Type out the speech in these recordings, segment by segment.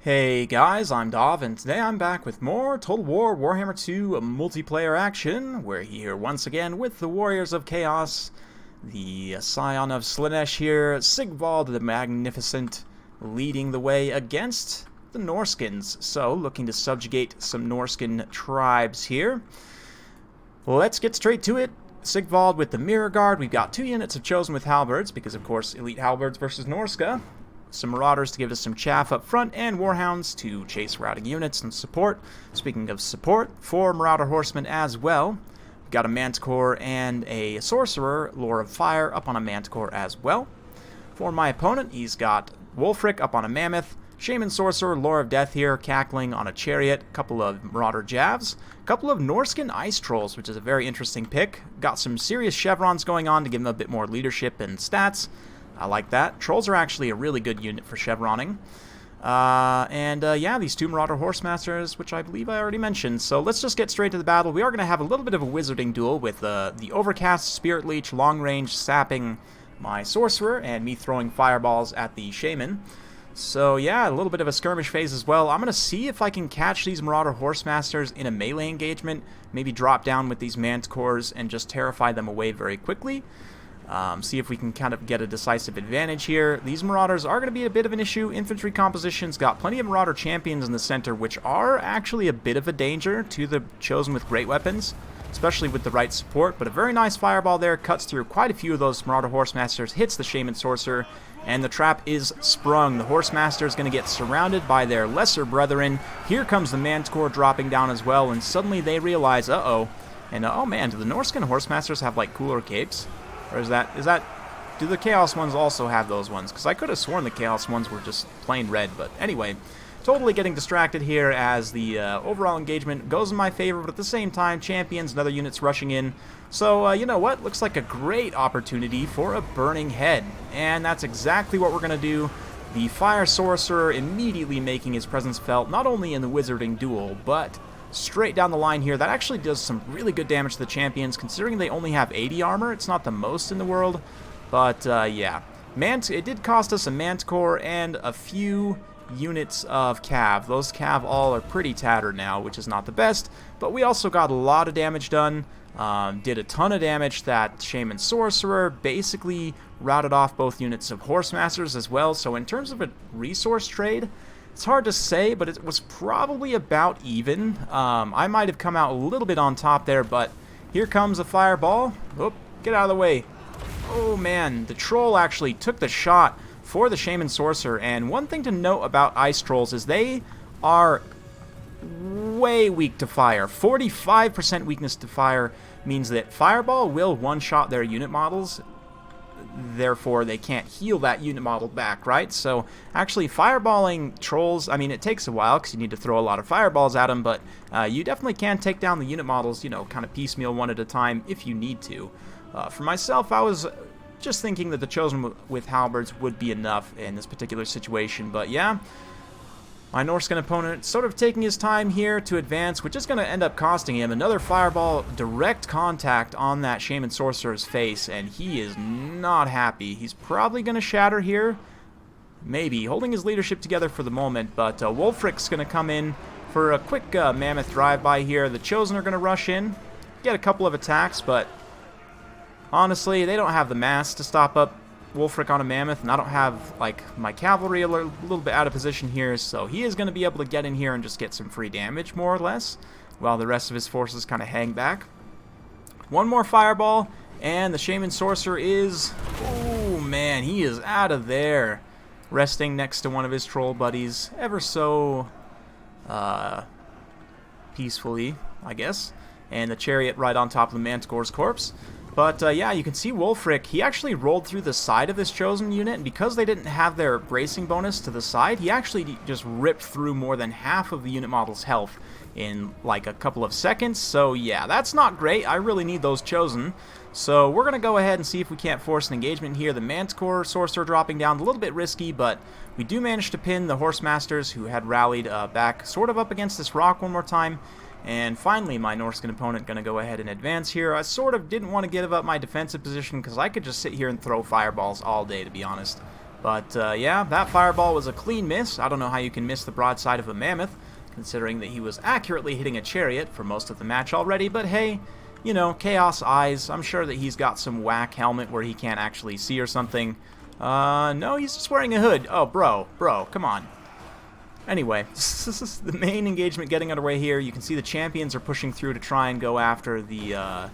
Hey guys, I'm Dov, and today I'm back with more Total War Warhammer 2 multiplayer action. We're here once again with the Warriors of Chaos, the Scion of Slaanesh here, Sigvald the Magnificent, leading the way against the Norskins. So, looking to subjugate some Norscan tribes here. Let's get straight to it. Sigvald with the Mirror Guard. We've got 2 units of Chosen with Halberds, because of course, Elite Halberds versus Norsca. Some Marauders to give us some chaff up front, and Warhounds to chase routing units and support. Speaking of support, 4 Marauder Horsemen as well. We've got a Manticore and a Sorcerer, Lore of Fire, up on a Manticore as well. For my opponent, he's got Wulfric up on a Mammoth, Shaman Sorcerer, Lore of Death here, Cackling on a Chariot, a couple of Marauder Javs, a couple of Norscan Ice Trolls, which is a very interesting pick. Got some serious chevrons going on to give him a bit more leadership and stats. I like that. Trolls are actually a really good unit for chevroning. Yeah, these 2 Marauder Horsemasters, which I believe I already mentioned. So let's just get straight to the battle. We are going to have a little bit of a wizarding duel with the Overcast, Spirit Leech, Long Range, sapping my Sorcerer, and me throwing fireballs at the Shaman. So yeah, a little bit of a skirmish phase as well. I'm going to see if I can catch these Marauder Horsemasters in a melee engagement, maybe drop down with these Manticores and just terrify them away very quickly. See if we can kind of get a decisive advantage here. These Marauders are going to be a bit of an issue. Infantry composition's got plenty of Marauder champions in the center, which are actually a bit of a danger to the Chosen with great weapons, especially with the right support. But a very nice fireball there, cuts through quite a few of those Marauder Horsemasters, hits the Shaman Sorcerer, and the trap is sprung. The Horsemaster is going to get surrounded by their lesser brethren. Here comes the Manticore dropping down as well, and suddenly they realize, uh-oh. And, oh man, do the Norscan Horsemasters have, like, cooler capes? Or is that, do the Chaos ones also have those ones? Because I could have sworn the Chaos ones were just plain red, but anyway, totally getting distracted here as the overall engagement goes in my favor, but at the same time, champions and other units rushing in. So, you know what? Looks like a great opportunity for a burning head, and that's exactly what we're going to do. The Fire Sorcerer immediately making his presence felt, not only in the Wizarding Duel, but straight down the line here. That actually does some really good damage to the champions, considering they only have 80 armor. It's not the most in the world, but yeah. It did cost us a Manticore and a few units of Cav. Those Cav all are pretty tattered now, which is not the best, but we also got a lot of damage done. Did a ton of damage. That Shaman Sorcerer basically routed off both units of Horsemasters as well, so in terms of a resource trade, it's hard to say, but it was probably about even. I might have come out a little bit on top there, but here comes a fireball. Oop, get out of the way. Oh man, the Troll actually took the shot for the Shaman Sorcerer, and one thing to note about Ice Trolls is they are way weak to fire. 45% weakness to fire means that Fireball will one-shot their unit models, therefore they can't heal that unit model back, right? So actually fireballing Trolls, I mean, it takes a while because you need to throw a lot of fireballs at them, but you definitely can take down the unit models, you know, kind of piecemeal one at a time if you need to. For myself, I was just thinking that the Chosen with Halberds would be enough in this particular situation, but yeah, my Norscan opponent sort of taking his time here to advance, which is going to end up costing him another fireball, direct contact on that Shaman Sorcerer's face, and he is not happy. He's probably going to shatter here, maybe, holding his leadership together for the moment, but Wulfric's going to come in for a quick Mammoth drive-by here. The Chosen are going to rush in, get a couple of attacks, but honestly, they don't have the mass to stop up Wulfric on a Mammoth, and I don't have, like, my cavalry a little bit out of position here, so he is going to be able to get in here and just get some free damage, more or less, while the rest of his forces kind of hang back. One more fireball, and the Shaman Sorcerer is, oh man, he is out of there, resting next to one of his troll buddies, ever so peacefully, I guess, and the Chariot right on top of the Manticore's corpse. But yeah, you can see Wulfric, he actually rolled through the side of this Chosen unit, and because they didn't have their bracing bonus to the side, he actually just ripped through more than half of the unit model's health in like a couple of seconds. So yeah, that's not great. I really need those Chosen. So we're going to go ahead and see if we can't force an engagement here. The Manticore Sorcerer dropping down, a little bit risky, but we do manage to pin the Horsemasters who had rallied back sort of up against this rock one more time. And finally, my Norscan opponent going to go ahead and advance here. I sort of didn't want to give up my defensive position because I could just sit here and throw fireballs all day, to be honest. But yeah, that fireball was a clean miss. I don't know how you can miss the broadside of a mammoth, considering that he was accurately hitting a chariot for most of the match already. But hey, you know, Chaos Eyes, I'm sure that he's got some whack helmet where he can't actually see or something. No, he's just wearing a hood. Oh, bro, come on. Anyway, this is the main engagement getting underway here. You can see the champions are pushing through to try and go after the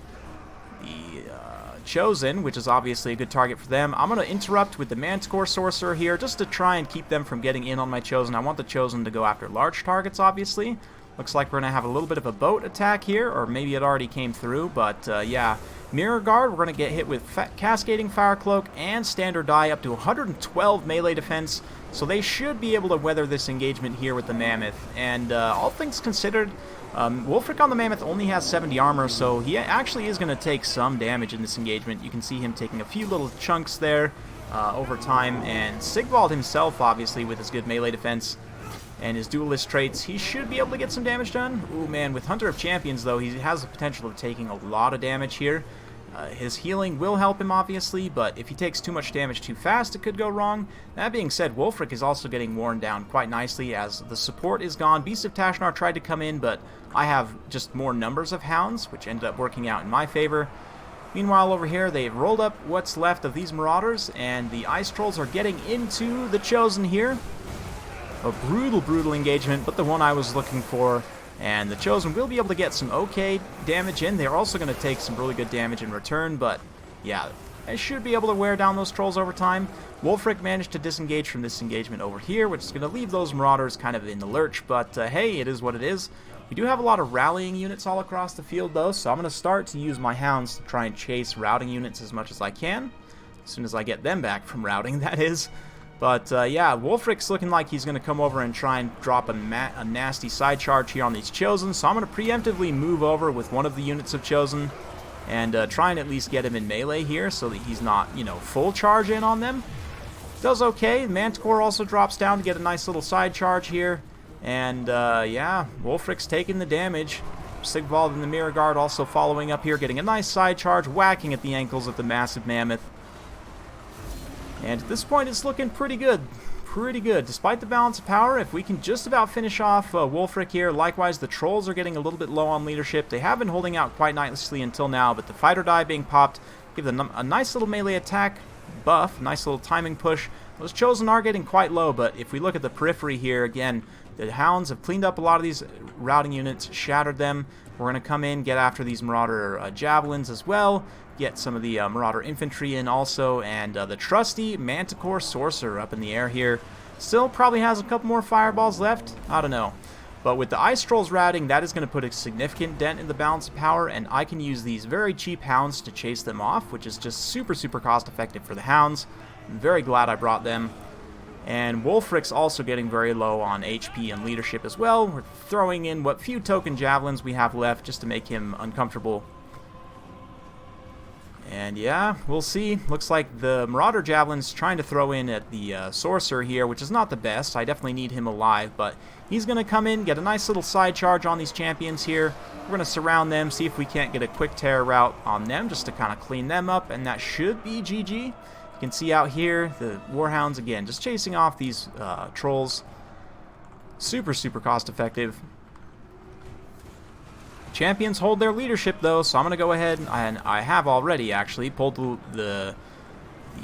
Chosen, which is obviously a good target for them. I'm going to interrupt with the Manticore Sorcerer here just to try and keep them from getting in on my Chosen. I want the Chosen to go after large targets, obviously. Looks like we're going to have a little bit of a boat attack here, or maybe it already came through, but yeah. Mirror Guard, we're going to get hit with Cascading Fire Cloak and Standard Die up to 112 melee defense, so they should be able to weather this engagement here with the Mammoth. And all things considered, Wulfric on the Mammoth only has 70 armor, so he actually is going to take some damage in this engagement. You can see him taking a few little chunks there over time, and Sigvald himself, obviously, with his good melee defense and his duelist traits, he should be able to get some damage done. Ooh, man, with Hunter of Champions, though, he has the potential of taking a lot of damage here. His healing will help him, obviously, but if he takes too much damage too fast, it could go wrong. That being said, Wulfric is also getting worn down quite nicely as the support is gone. Beast of Tashnar tried to come in, but I have just more numbers of hounds, which ended up working out in my favor. Meanwhile, over here, they've rolled up what's left of these Marauders, and the Ice Trolls are getting into the Chosen here. A brutal engagement, but the one I was looking for. And the Chosen will be able to get some okay damage in. They're also going to take some really good damage in return, but yeah, I should be able to wear down those Trolls over time. Wulfric managed to disengage from this engagement over here, which is going to leave those Marauders kind of in the lurch, but hey, it is what it is. We do have a lot of rallying units all across the field, though, so I'm going to start to use my Hounds to try and chase routing units as much as I can. As soon as I get them back from routing, that is. But yeah, Wulfric's looking like he's going to come over and try and drop a nasty side charge here on these Chosen. So I'm going to preemptively move over with one of the units of Chosen and try and at least get him in melee here so that he's not, you know, full charge in on them. Does okay. Manticore also drops down to get a nice little side charge here. And yeah, Wulfric's taking the damage. Sigvald and the Mirror Guard also following up here, getting a nice side charge, whacking at the ankles of the massive Mammoth. And at this point, it's looking pretty good. Pretty good. Despite the balance of power, if we can just about finish off Wulfric here. Likewise, the Trolls are getting a little bit low on leadership. They have been holding out quite nicely until now, but the Fighter Die being popped give them a nice little melee attack buff, nice little timing push. Those Chosen are getting quite low, but if we look at the periphery here, again, the Hounds have cleaned up a lot of these routing units, shattered them. We're going to come in, get after these Marauder Javelins as well, get some of the Marauder Infantry in also, and the trusty Manticore Sorcerer up in the air here. Still probably has a couple more fireballs left, I don't know. But with the Ice Trolls routing, that is going to put a significant dent in the balance of power, and I can use these very cheap Hounds to chase them off, which is just super cost effective for the Hounds. I'm very glad I brought them. And Wulfric's also getting very low on HP and leadership as well. We're throwing in what few token javelins we have left just to make him uncomfortable. And yeah, we'll see. Looks like the Marauder Javelin's trying to throw in at the Sorcerer here, which is not the best. I definitely need him alive, but he's going to come in, get a nice little side charge on these champions here. We're going to surround them, see if we can't get a quick terror route on them just to kind of clean them up, and that should be GG. You can see out here the Warhounds again just chasing off these Trolls. Super cost effective. Champions hold their leadership though, so I'm going to go ahead, and I have already actually pulled the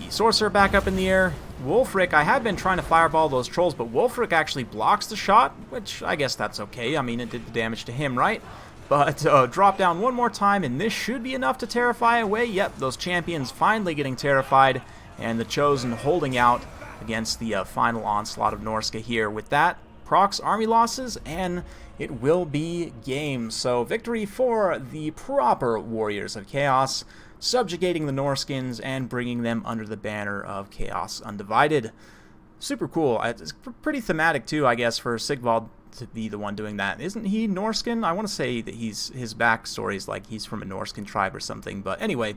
Sorcerer back up in the air. Wulfric, I have been trying to fireball those Trolls, but Wulfric actually blocks the shot, which I guess that's okay. I mean, it did the damage to him, right? But drop down one more time, and this should be enough to terrify away. Yep, those champions finally getting terrified, and the Chosen holding out against the final onslaught of Norsca here. With that, procs army losses, and it will be game. So victory for the proper Warriors of Chaos, subjugating the Norskins and bringing them under the banner of Chaos Undivided. Super cool. It's pretty thematic too, I guess, for Sigvald to be the one doing that. Isn't he Norscan? I want to say that his backstory is like he's from a Norscan tribe or something. But anyway,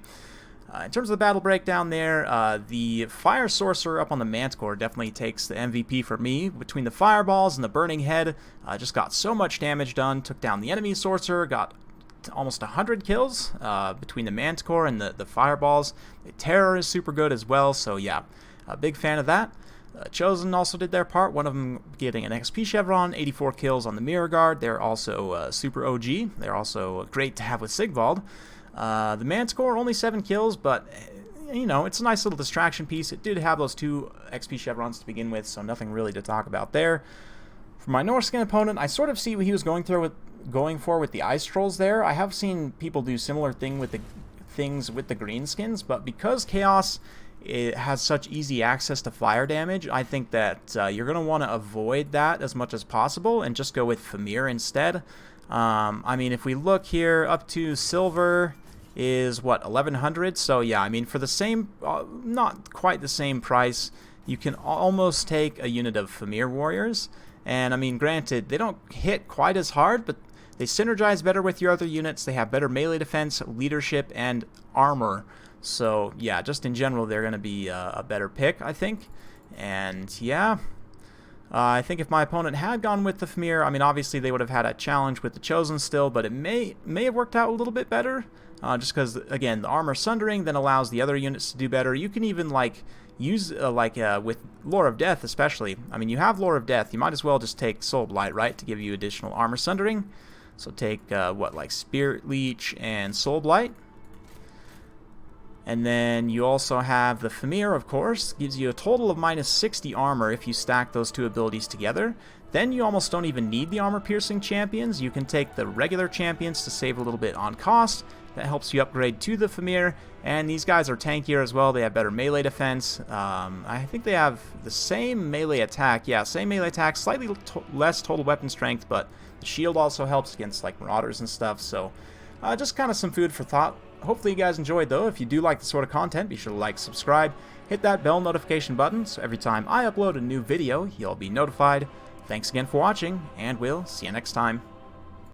in terms of the battle breakdown there, the Fire Sorcerer up on the Manticore definitely takes the MVP for me. Between the Fireballs and the Burning Head, just got so much damage done. Took down the enemy Sorcerer, got almost 100 kills between the Manticore and the Fireballs. The Terror is super good as well, so yeah, a big fan of that. Chosen also did their part, one of them getting an XP Chevron, 84 kills on the Mirror Guard. They're also super OG. They're also great to have with Sigvald. The Manticore, only 7 kills, but, you know, it's a nice little distraction piece. It did have those 2 XP Chevrons to begin with, so nothing really to talk about there. For my Norsca opponent, I sort of see what he was going for with the Ice Trolls there. I have seen people do similar things with the green skins, but because Chaos it has such easy access to fire damage, I think that you're going to want to avoid that as much as possible and just go with Famir instead. I mean, if we look here, up to silver is, what, 1100? So, yeah, I mean, for the same, not quite the same price, you can almost take a unit of Famir Warriors. And, I mean, granted, they don't hit quite as hard, but they synergize better with your other units. They have better melee defense, leadership, and armor. So, yeah, just in general, they're going to be a better pick, I think. And, yeah, I think if my opponent had gone with the Famir, I mean, obviously they would have had a challenge with the Chosen still, but it may have worked out a little bit better. Just because, again, the armor sundering then allows the other units to do better. You can even, like, use, with Lore of Death especially. I mean, you have Lore of Death. You might as well just take Soul Blight, right, to give you additional armor sundering. So take, like Spirit Leech and Soul Blight. And then you also have the Famir, of course, gives you a total of minus 60 armor if you stack those 2 abilities together. Then you almost don't even need the armor-piercing champions. You can take the regular champions to save a little bit on cost. That helps you upgrade to the Famir. And these guys are tankier as well. They have better melee defense. I think they have the same melee attack. Yeah, same melee attack, slightly less total weapon strength, but the shield also helps against, like, marauders and stuff. So just kind of some food for thought. Hopefully you guys enjoyed, though. If you do like this sort of content, be sure to like, subscribe, hit that bell notification button so every time I upload a new video, you'll be notified. Thanks again for watching, and we'll see you next time.